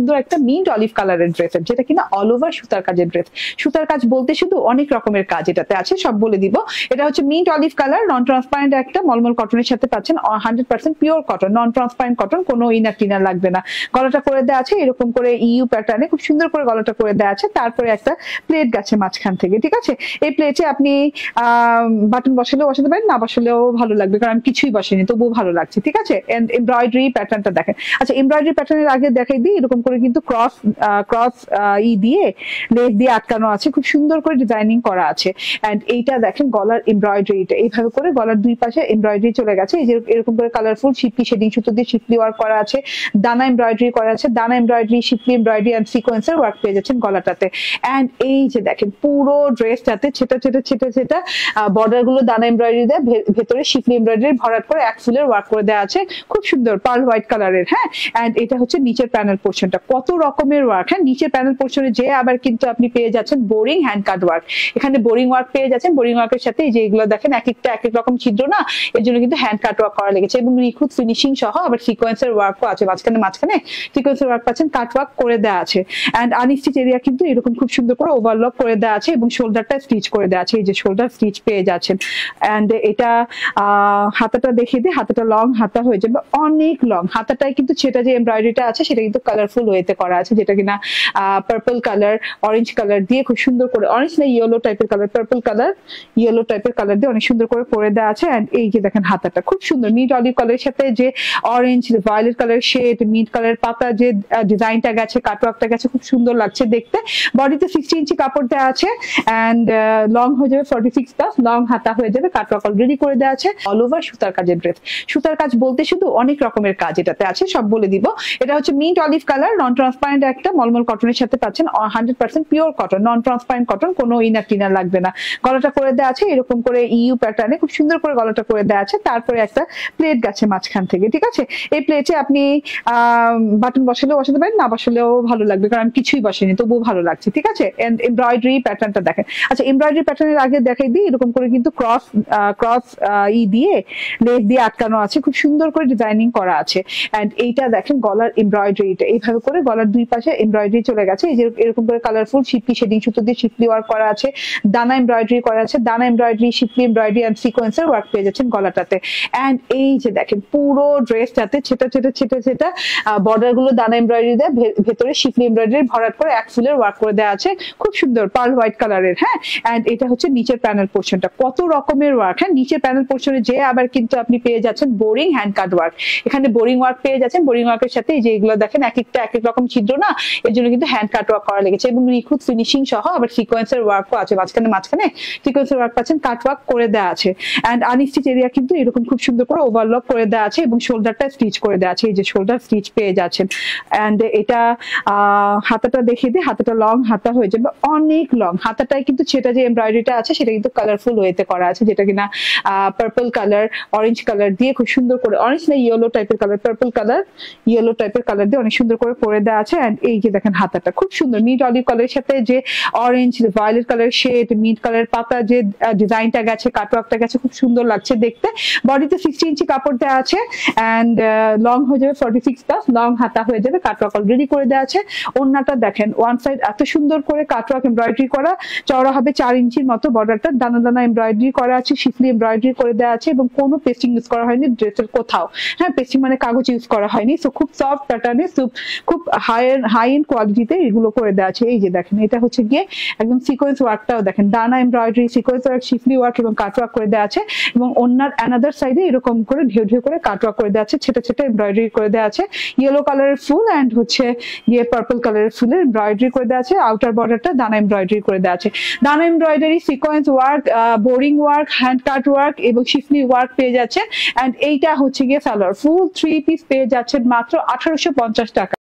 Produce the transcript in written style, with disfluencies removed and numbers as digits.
সুন্দর একটা mint olive কালারের ড্রেস, যেটা কিনা অল ওভার সুতার কাজের ড্রেস। সুতার কাজ বলতে শুধু অনেক রকমের কাজ এটাতে আছে, সব বলে দিব। এটা হচ্ছে মিন্ট অলিভ কালার, নন ট্রান্সপারেন্ট একটা মলমল কটনের সাথে পাচ্ছেন, 100% পিওর কটন, নন ট্রান্সপারেন্ট কটন, কোনো ইনার টিনার লাগবে না। গলাটা করে দেওয়া আছে এরকম করে ইউ প্যাটার্নে, খুব সুন্দর করে গলাটা করে দেওয়া আছে। তারপরে একটা প্লেট গেছে মাঝখান থেকে, ঠিক আছে। এই প্লেটে আপনি বাটন বসালেও বসাতে পারেন, না বসালেও ভালো লাগবে, কারণ কিছুই বসেনি তবুও ভালো লাগছে, ঠিক আছে। এমব্রয়ডারি প্যাটার্নটা দেখেন। আচ্ছা, এমব্রয়ডারি প্যাটার্নের আগে দেখাই দিই, এরকম করে কিন্তু ক্রস ক্রস দিয়ে লেস দিয়ে আটকানো আছে, খুব সুন্দর করে ডিজাইনিং করা আছে। এন্ড এইটা দেখেন গলার এমব্রয়ডারিটা, এইভাবে করে গলার দুই পাশে এমব্রয়ডারি চলে গেছে, এই যে এরকম করে কালারফুল শিপলি শেডিং সুতো দিয়ে শিপলি ওয়ার্ক করা আছে, দানা এমব্রয়ডারি করা আছে, দানা এমব্রয়ডারি, শিপলি এমব্রয়ডারি এন্ড সিকোয়েন্সের ওয়ার্ক পেয়ে যাচ্ছেন গলাটাতে। এন্ড এই যে দেখেন পুরো ড্রেসটাতে ছেটা ছেটা ছেটা ছেটা বর্ডার গুলো দানা এমব্রয়ডারি দেয়, ভেতরে শিপলি এমব্রয়ডারি ভরাট করে এক ফুলের ওয়ার্ক করে দেওয়া আছে, খুব সুন্দর পার্ল হোয়াইট কালারের। হ্যাঁ, এন্ড এটা হচ্ছে নিচের প্যানেল পোর্শনটা, কত রকমের ওয়ার্ক। হ্যাঁ, নিচের প্যানেল পোর্শনে যে আবার কিন্তু আপনি পেয়ে যাচ্ছেন বোরিং হ্যান্ড কাট ওয়ার্ক, এখানে বোরিং ওয়ার্ক পেয়ে যাচ্ছেন। বোরিং ওয়ার্কের সাথে এই যে এগুলো দেখেন এক একটা এক এক রকম ছিদ্র না, এর জন্য কিন্তু হ্যান্ড কাট ওয়ার্ক করা লেগেছে, এবং নিখুঁত ফিনিশিং সহ আবার সিকোয়েন্সের ওয়ার্কও আছে মাঝখানে মাঝখানে, সিকোয়েন্সের ওয়ার্ক পাচ্ছেন, কাট ওয়ার্ক করে দেওয়া আছে। এন্ড আনস্টিচ এরিয়া কিন্তু এরকম খুব সুন্দর করে ওভারলক করে দেওয়া আছে, এবং শোল্ডারটা স্টিচ করে দেওয়া আছে, এই যে শোল্ডার স্টিচ পেয়ে যাচ্ছেন। এন্ড এটা হাতাটা দেখিয়ে দিই, হাতাটা লং হাতা হয়ে যাবে, অনেক লং হাতাটায় কিন্তু সেটা যে এমব্রয়ডারিটা আছে সেটা কিন্তু কালারফুল ওয়েতে করা আছে, যেটা কিনা পার্পল কালার অরেঞ্জ কালার দিয়ে খুব সুন্দর করে, অরেঞ্জ না ইয়েলো টাইপের কালার, পার্পল কালার ইয়েলো টাইপের কালার দিয়ে অনেক সুন্দর করে দেওয়া আছে। এন্ড এই যে দেখেন হাতাটা খুব সুন্দর মিড অলিভ কালারের সাথে যে orange violet colour shade, mid colour পাতা যে ডিজাইনটা গেছে, কাটওয়ার্কটা গেছে, খুব সুন্দর লাগছে দেখতে। বডিতে 60 ইঞ্চি কাপড় দেওয়া আছে, এন্ড লং হয়ে যাবে 46 প্লাস, লং হাতা হয়ে যাবে, কাটওয়ার্ক অলরেডি করে দেওয়া আছে, অল ওভার সুতার কাজের ড্রেস। সুতার কাজ বলতে শুধু অনেক রকমের কাজ এটাতে আছে, সব বলে দিব। এটা হচ্ছে মিন্ট অলিভ কালার, নন ট্রান্সপারেন্ট একটা মলমল কটনের সাথে পাচ্ছেন, 100% পিওর কটন, নন ট্রান্সপারেন্ট কটন, কোনো ইনার টিনার লাগবে না। গলাটা করে দেওয়া আছে এরকম করে ইউ প্যাটার্নে, খুব সুন্দর করে গলাটা করে দেওয়া আছে। তারপরে একটা প্লেট গেছে মাঝখান থেকে, ঠিক আছে। এই প্লেটে আপনি বাটন বসালেও বসাতে পারেন, না বসালেও ভালো লাগবে, কারণ কিছুই বসেনি তবুও ভালো লাগছে, ঠিক আছে। এমব্রয়ডারি প্যাটার্নটা দেখেন। আচ্ছা, এমব্রয়ডারি প্যাটার্নের আগে দেখাই দিই, এরকম করে কিন্তু ক্রস ক্রস দিয়ে লেস দিয়ে আটকানো আছে, খুব সুন্দর করে ডিজাইনিং করা আছে। এন্ড এইটা দেখেন গলার এমব্রয়ডারিটা, এইভাবে করে গলার দুই পাশে এমব্রয়ডারি চলে গেছে, এই যে এরকম করে কালারফুল শিপলি শেডিং সুতো দিয়ে শিপলি ওয়ার্ক করা আছে, দানা এমব্রয়ডারি করা আছে, দানা এমব্রয়ডারি, শিপলি এমব্রয়ডারি এন্ড সিকোয়েন্সের ওয়ার্ক পেয়ে যাচ্ছেন গলাটাতে। এন্ড এই যে দেখেন পুরো ড্রেসটাতে ছেটা ছেটা ছেটা ছেটা বর্ডার গুলো দানা এমব্রয়ডারি দেয়, ভেতরে শিপলি এমব্রয়ডারি ভরাট করে এক ফুলের ওয়ার্ক করে দেওয়া আছে, খুব সুন্দর পার্ল হোয়াইট কালারের। হ্যাঁ, এন্ড এটা হচ্ছে নিচের প্যানেল পোর্শনটা, কত রকমের ওয়ার্ক। হ্যাঁ, নিচের প্যানেল পোর্শনে যে আবার কিন্তু আপনি পেয়ে যাচ্ছেন বোরিং হ্যান্ড কাট ওয়ার্ক, এখানে বোরিং ওয়ার্ক পেয়ে যাচ্ছেন। বোরিং ওয়ার্কের সাথে এই যে এগুলো দেখেন এক একটা এক এক রকম ছিদ্র না, এর জন্য কিন্তু হ্যান্ড কাট ওয়ার্ক করা লেগেছে, এবং নিখুঁত ফিনিশিং সহ আবার সিকোয়েন্সের ওয়ার্কও আছে মাঝখানে মাঝখানে, সিকোয়েন্সের ওয়ার্ক পাচ্ছেন, কাট ওয়ার্ক করে দেওয়া আছে। এন্ড আনস্টিচ এরিয়া কিন্তু এরকম খুব সুন্দর করে ওভারলক করে দেওয়া আছে, এবং শোল্ডারটা স্টিচ করে দেওয়া আছে, এই যে শোল্ডার স্টিচ পেয়ে যাচ্ছেন। এন্ড এটা হাতাটা দেখিয়ে দিই, হাতাটা লং হাতা হয়ে যাবে, অনেক লং হাতাটায় কিন্তু সেটা যে এমব্রয়ডারিটা আছে সেটা কিন্তু কালারফুল ওয়েতে করা আছে, যেটা কিনা পার্পল কালার অরেঞ্জ কালার দিয়ে খুব সুন্দর করে, অরেঞ্জ না ইয়েলো টাইপের কালার, পার্পল কালার ইয়েলো টাইপের কালার দিয়ে অনেক সুন্দর করে দেওয়া আছে। এন্ড এই যে দেখেন হাতাটা খুব সুন্দর মিড অলিভ কালারের সাথে যে orange violet colour shade, mid colour পাতা যে ডিজাইনটা গেছে, কাটওয়ার্কটা গেছে, খুব সুন্দর লাগছে দেখতে। বডিতে 60 ইঞ্চি কাপড় দেওয়া আছে, এন্ড লং হয়ে যাবে 46 প্লাস, লং হাতা হয়ে যাবে, কাটওয়ার্ক অলরেডি করে দেওয়া আছে। ওড়নাটা দেখেন ওয়ান সাইড এত সুন্দর করে কাটওয়ার্ক এমব্রয়ডারি করা, চওড়া হবে 4 ইঞ্চির মতো, বর্ডারটা দানা দানা এমব্রয়ডারি করা আছে, শিফলি এমব্রয়ডারি করে দেওয়া আছে, এবং কোনো পেস্টিং ইউজ করা হয়নি ড্রেসের কোথাও। হ্যাঁ, পেস্টিং মানে কাগজ ইউজ করা হয়নি, সো খুব সফট প্যাটার্নে, খুব হাই এন্ড কোয়ালিটিতে এগুলো করে দেওয়া আছে। এই যে দেখেন এটা হচ্ছে গিয়ে একদম সিকোয়েন্স ওয়ার্কটাও দেখেন, দানা এমব্রয়ডারি, সিকোয়েন্স ওয়ার্ক, শিফলি ওয়ার্ক এবং কাটওয়ার্ক করে দেওয়া আছে, এবং ওড়নার অ্যানাদার সাইডে এরকম করে ঢেউ ঢেউ করে কাটওয়ার্ক করে দেওয়া আছে, ছেটা ছেটা এমব্রয়ডারি করে দেওয়া আছে, ইয়েলো কালারের ফুল এন্ড হচ্ছে গিয়ে পার্পল কালারের ফুলের এমব্রয়ডারি করে দেওয়া আছে, আউটার বর্ডারটা দানা এমব্রয়ডারি করে দেওয়া আছে। দানা embroidery, sequence work, boring work, hand কাট ওয়ার্ক এবং শিফলি ওয়ার্ক পেয়ে যাচ্ছে। এন্ড এইটা হচ্ছে গিয়ে সালোয়ার, ফুল 3 পিস পেয়ে যাচ্ছেন মাত্র 1850 টাকা।